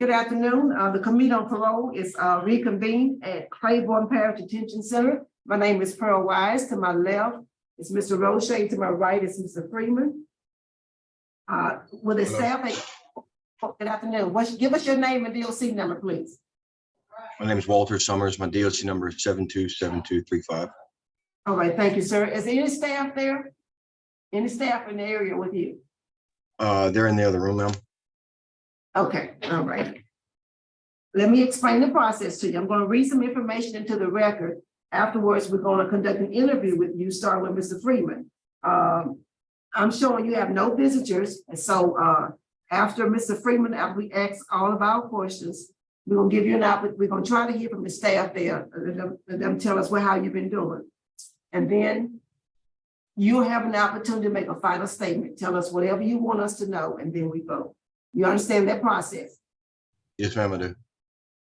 Good afternoon. The Committee on Parole is reconvened at Claiborne Parish Detention Center. My name is Pearl Wise. To my left is Mr. Roche. To my right is Mr. Freeman. Will the staff, good afternoon. Give us your name and DOC number, please. My name is Walter Summers. My DOC number is 727235. All right, thank you, sir. Is there any staff there? Any staff in the area with you? They're in the other room now. Okay, all right. Let me explain the process to you. I'm going to read some information into the record. Afterwards, we're going to conduct an interview with you, starting with Mr. Freeman. I'm showing you have no visitors. And so after Mr. Freeman, after we ask all of our questions, we're going to give you an opportunity. We're going to try to hear from the staff there, and them tell us how you've been doing. And then you'll have an opportunity to make a final statement. Tell us whatever you want us to know, and then we vote. You understand that process? Yes, ma'am, I do.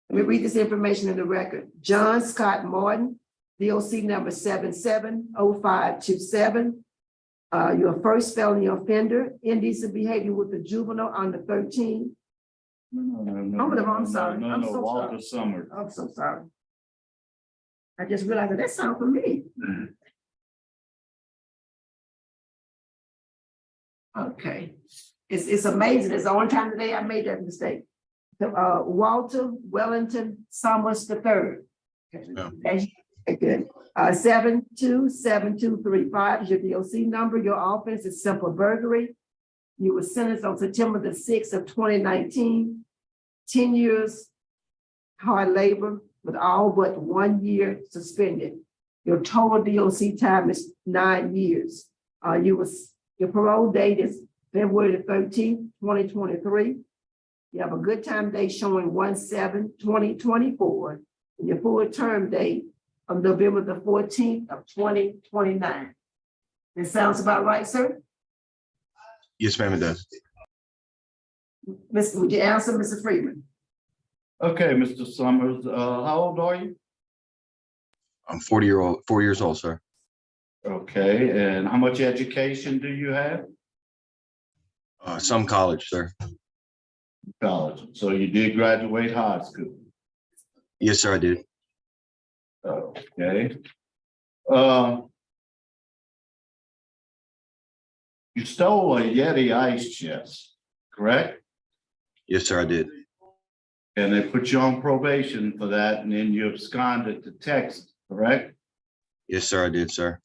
Let me read this information in the record. John Scott Martin, DOC number 770527. You're a first felony offender, indecent behavior with a juvenile under 13. I'm sorry. I'm so Walter sorry. Summers. I'm so sorry. I just realized that sounds familiar. Okay. It's amazing. It's the only time today I made that mistake. Walter Wellington Summers III. That's good. 727235 is your DOC number. Your offense is simple burglary. You were sentenced on September the 6th of 2019. 10 years hard labor with all but 1 year suspended. Your total DOC time is 9 years. Your parole date is February the 13th, 2023. You have a good time date showing 1/7/2024. And your full term date of November the 14th of 2029. That sounds about right, sir? Yes, ma'am, it does. Would you answer, Mr. Freeman? Okay, Mr. Summers, how old are you? I'm 4 years old, sir. Okay, and how much education do you have? Some college, sir. College. So you did graduate high school. Yes, sir, I did. Okay. You stole a Yeti ice chest, correct? Yes, sir, I did. And they put you on probation for that, and then you absconded to Texas, correct? Yes, sir, I did, sir.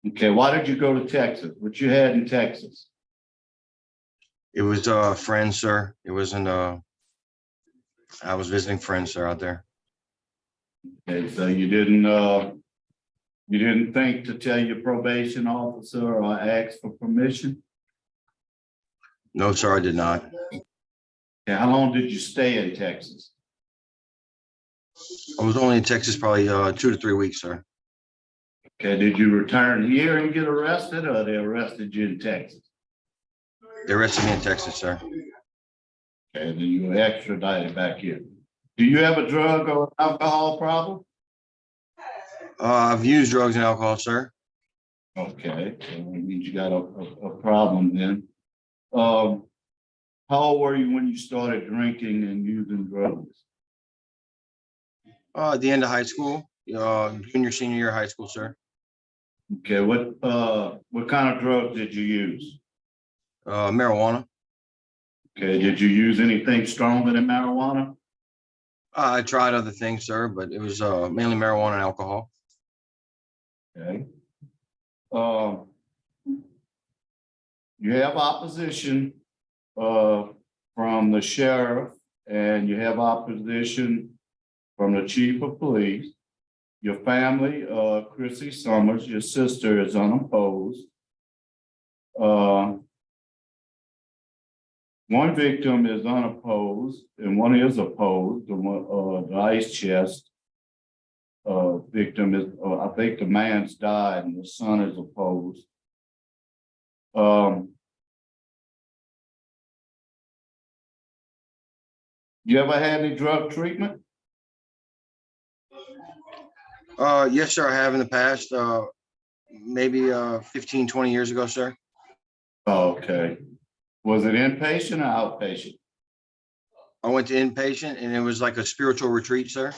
Okay, why did you go to Texas? What you had in Texas? It was friends, sir. It wasn't I was visiting friends, sir, out there. Okay, so you didn't think to tell your probation officer or ask for permission? No, sir, I did not. Okay, how long did you stay in Texas? I was only in Texas probably 2 to 3 weeks, sir. Okay, did you return here and get arrested, or they arrested you in Texas? They arrested me in Texas, sir. Okay, then you were extradited back here. Do you have a drug or alcohol problem? I've used drugs and alcohol, sir. Okay, so that means you got a problem then. How old were you when you started drinking and using drugs? At the end of high school, junior, senior year of high school, sir. Okay, what kind of drugs did you use? Marijuana. Okay, did you use anything stronger than marijuana? I tried other things, sir, but it was mainly marijuana and alcohol. Okay. You have opposition from the sheriff, and you have opposition from the chief of police. Your family, Chrissy Summers, your sister, is unopposed. One victim is unopposed and one is opposed. The ice chest victim is, I think the man's died and the son is opposed. You ever had any drug treatment? Yes, sir, I have in the past, maybe 15, 20 years ago, sir. Okay. Was it inpatient or outpatient? I went to inpatient and it was like a spiritual retreat, sir.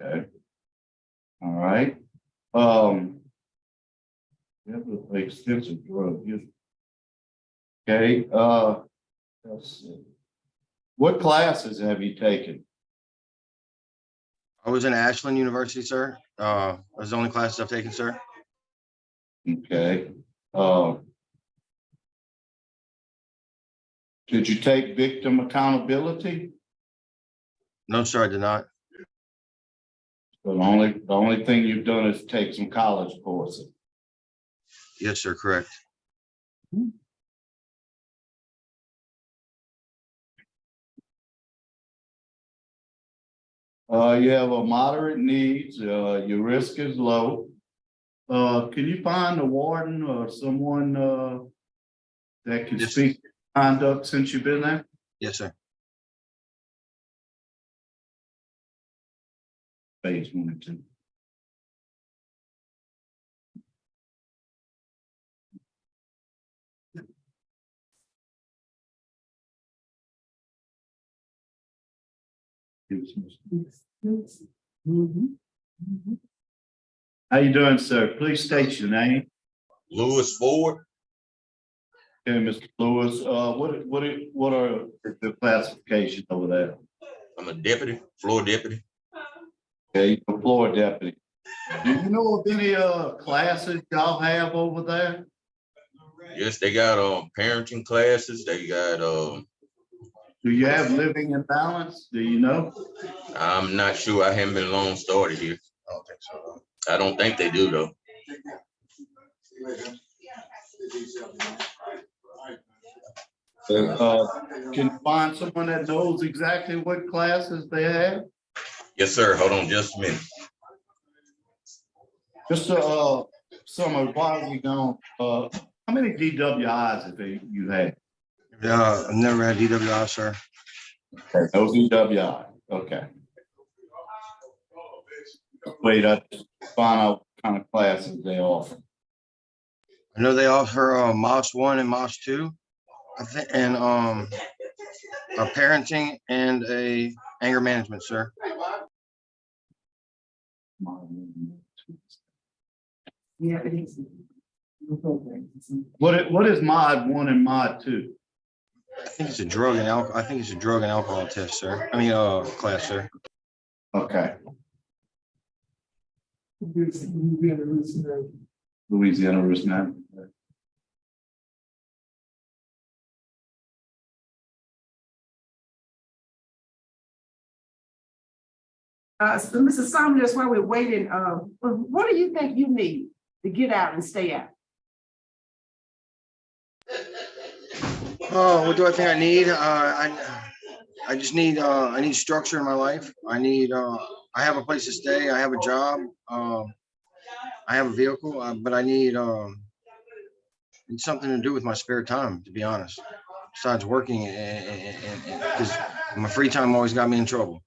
Okay. All right. You have extensive drug use. Okay, let's see. What classes have you taken? I was in Ashland University, sir. That was the only classes I've taken, sir. Okay. Did you take victim accountability? No, sir, I did not. The only thing you've done is take some college courses. Yes, sir, correct. You have a moderate needs, your risk is low. Can you find a warden or someone, that can Yes. speak to conduct since you've been there? Yes, sir. Page 1 and 2. How you doing, sir? Please state your name. Lewis Ford, Okay, Mr. Lewis, what are the classifications over there? I'm a deputy, floor deputy. Okay, you're a floor deputy. Do you know of any classes y'all have over there? Yes, they got parenting classes. They got Do you have living in balance? Do you know? I'm not sure. I haven't been long started here. I don't think so. I don't think they do though. Can you find someone that knows exactly what classes they have? Yes, sir. Hold on just a minute. Just summer, while we gone, how many DWIs have you had? I've never had DWI, sir. No DWI, okay. Wait, I just find out what kind of classes they offer. I know they offer MOS 1 and MOS 2, I think, and a parenting and a anger management, sir. Yeah, it is. What is mod 1 and mod 2? I think it's a drug and alcohol. I think it's a drug and alcohol test, sir. I mean, class, sir. Okay. Louisiana risk management. So Mrs. Saunders, while we're waiting, what do you think you need to get out and stay out? Oh, what do I think I need? I just need I need structure in my life. I need I have a place to stay. I have a job. I have a vehicle, but I need something to do with my spare time, to be honest. Besides working, and because my free time always got me in trouble.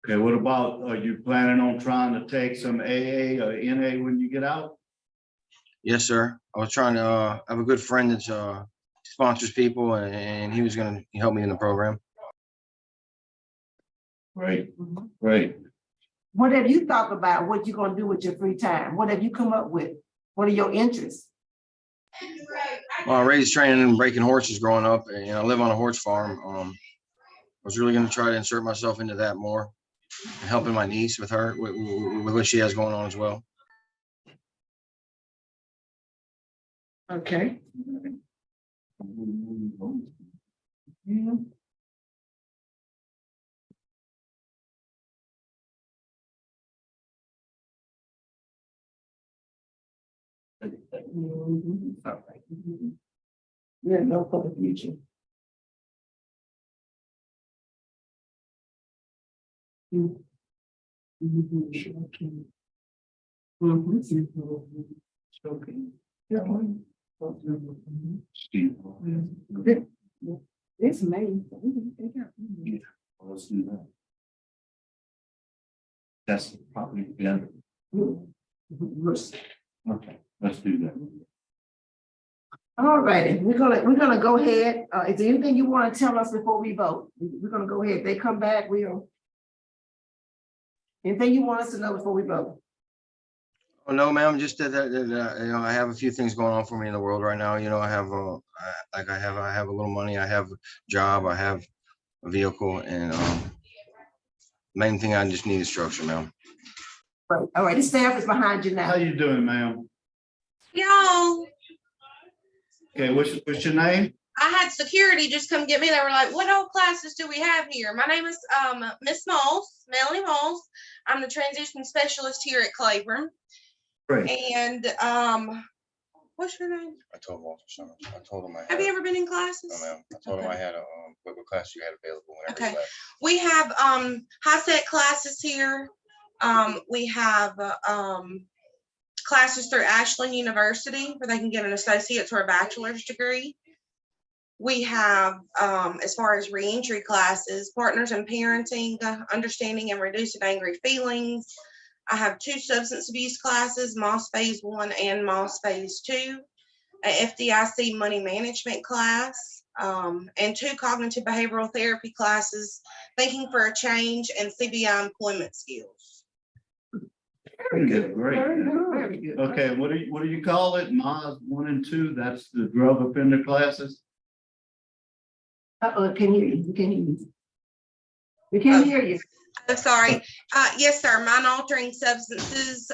Okay, what about, are you planning on trying to take some AA or NA when you get out? Yes, sir. I was trying to I have a good friend that's sponsors people, and he was going to help me in the program. Great, great. What have you thought about what you're gonna do with your free time? What have you come up with? What are your interests? Well, I raised training and breaking horses growing up, and I live on a horse farm. I was really going to try to insert myself into that more, helping my niece with her with what she has going on as well. Okay. Yeah. All right. Yeah, no for the future. Okay. Yeah. Steve. It's May. Let's do that. That's probably better. Okay, let's do that. All righty, we're gonna go ahead. Is there anything you want to tell us before we vote? We're gonna go ahead. They come back, we'll. Anything you want us to know before we vote? Oh, no, ma'am, just that, I have a few things going on for me in the world right now. I have, I have a little money, I have a job, I have a vehicle, and, main thing I just need is structure, ma'am. Right. All right, the staff is behind you How now. you doing, ma'am? Y'all, Okay, what's your name? I had security just come get me. They were like, what old classes do we have here? My name is Miss Moss, Melanie Moss. I'm the transition specialist here at Claiborne. Great. And what's your name? I told Walter Summers, I told him I Have you ever been in classes? no, ma'am, I told him I had what class you had available whenever Okay. you left. We have high set classes here. We have classes through Ashland University where they can get an associate's or a bachelor's degree. We have, as far as reentry classes, partners in parenting, understanding and reducing angry feelings. I have 2 substance abuse classes, MOS Phase 1 and MOS Phase 2, a FDIC money management class, and 2 cognitive behavioral therapy classes, thinking for a change and CBI employment skills. Very good, great. Very good, very good. Okay, what do you call it? MOS 1 and 2, that's the drug offender classes? Can hear you, we can hear you. We can't hear you. I'm sorry. Yes, sir. Mind altering substances,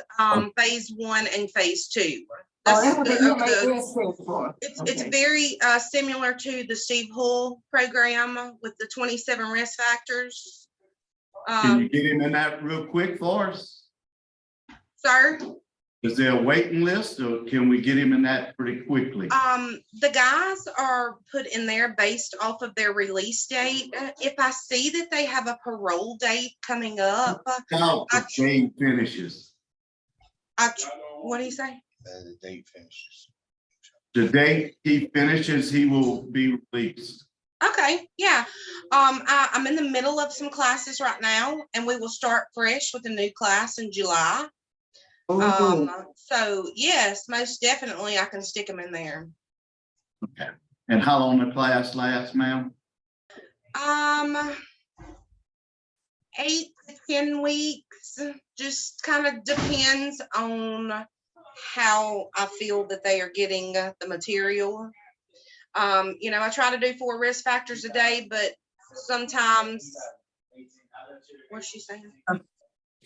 Phase 1 and Phase 2. Oh, This that's what is they the- UAS stands for. It's Okay. very similar to the Steve Hull program with the 27 risk factors. Can you get him in that real quick for us? Sir, Is there a waiting list or can we get him in that pretty quickly? the guys are put in there based off of their release date. If I see that they have a parole date coming up, How the game finishes. what do you say? The date finishes. The day he finishes, he will be released. Okay, yeah. I'm in the middle of some classes right now, and we will start fresh with a new class in July. So yes, most definitely I can stick them in there. Okay. And how long the class lasts, ma'am? 8 to 10 weeks, just kind of depends on how I feel that they are getting the material. I try to do 4 risk factors a day, but sometimes, what's she saying?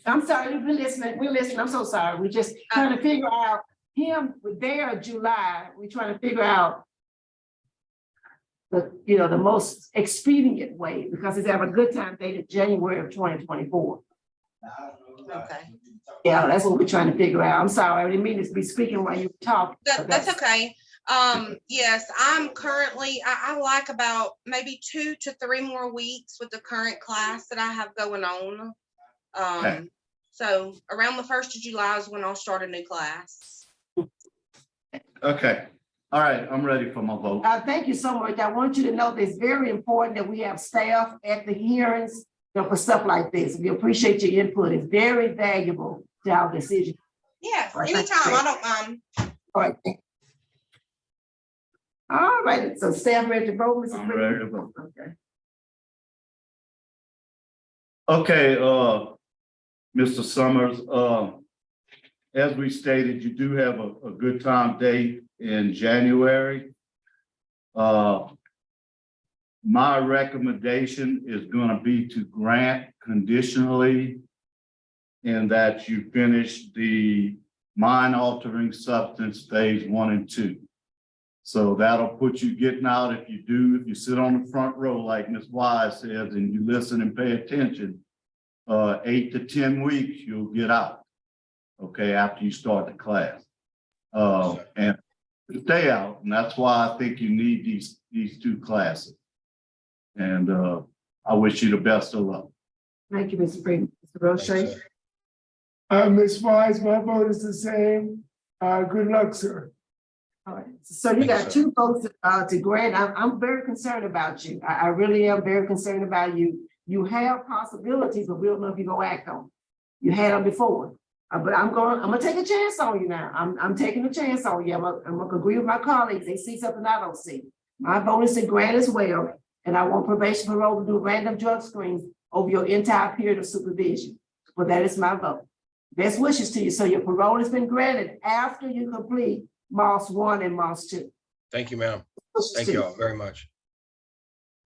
I'm sorry, we're listening, I'm so sorry, we're just trying to figure out him, with their July, we're trying to figure out the most expedient way, because it's have a good time dated January of 2024. Okay. Yeah, that's what we're trying to figure out. I'm sorry, I didn't mean to be speaking while you were talking. That's okay. Yes, I'm currently, I like about maybe 2 to 3 more weeks with the current class that I have going on. Okay. So around the 1st of July is when I'll start a new class. Okay. All right, I'm ready for my vote. Thank you so much. I want you to know that it's very important that we have staff at the hearings, for stuff like this. We appreciate your input. It's very valuable to our decision. Yeah, Right. anytime, I don't mind. All right. All right, so staff ready to vote, Mrs. I'm Freeman? ready to vote. Okay. Okay, Mr. Summers, as we stated, you do have a good time date in January. My recommendation is gonna be to grant conditionally in that you finish the mind-altering substance Phase 1 and 2. So that'll put you getting out. If you sit on the front row, like Ms. Wise says, and you listen and pay attention, 8 to 10 weeks, you'll get out. Okay, after you start the class. And stay out, and that's why I think you need these 2 classes. And I wish you the best of luck. Thank you, Mr. Freeman. Mr. Roche? Ms. Wise, my vote is the same. Good luck, sir. All right, so you got 2 votes to grant. I'm very concerned about you. I really am very concerned about you. You have possibilities, but we don't know if you're gonna act on them. You had them before. But I'm gonna take a chance on you now. I'm taking a chance on you. I'm gonna agree with my colleagues. They see something I don't see. My vote is to grant as well, and I want probation parole to do random drug screens over your entire period of supervision. But that is my vote. Best wishes to you. So your parole has been granted after you complete MOS 1 and MOS 2. Thank you, ma'am. Thank you all very much.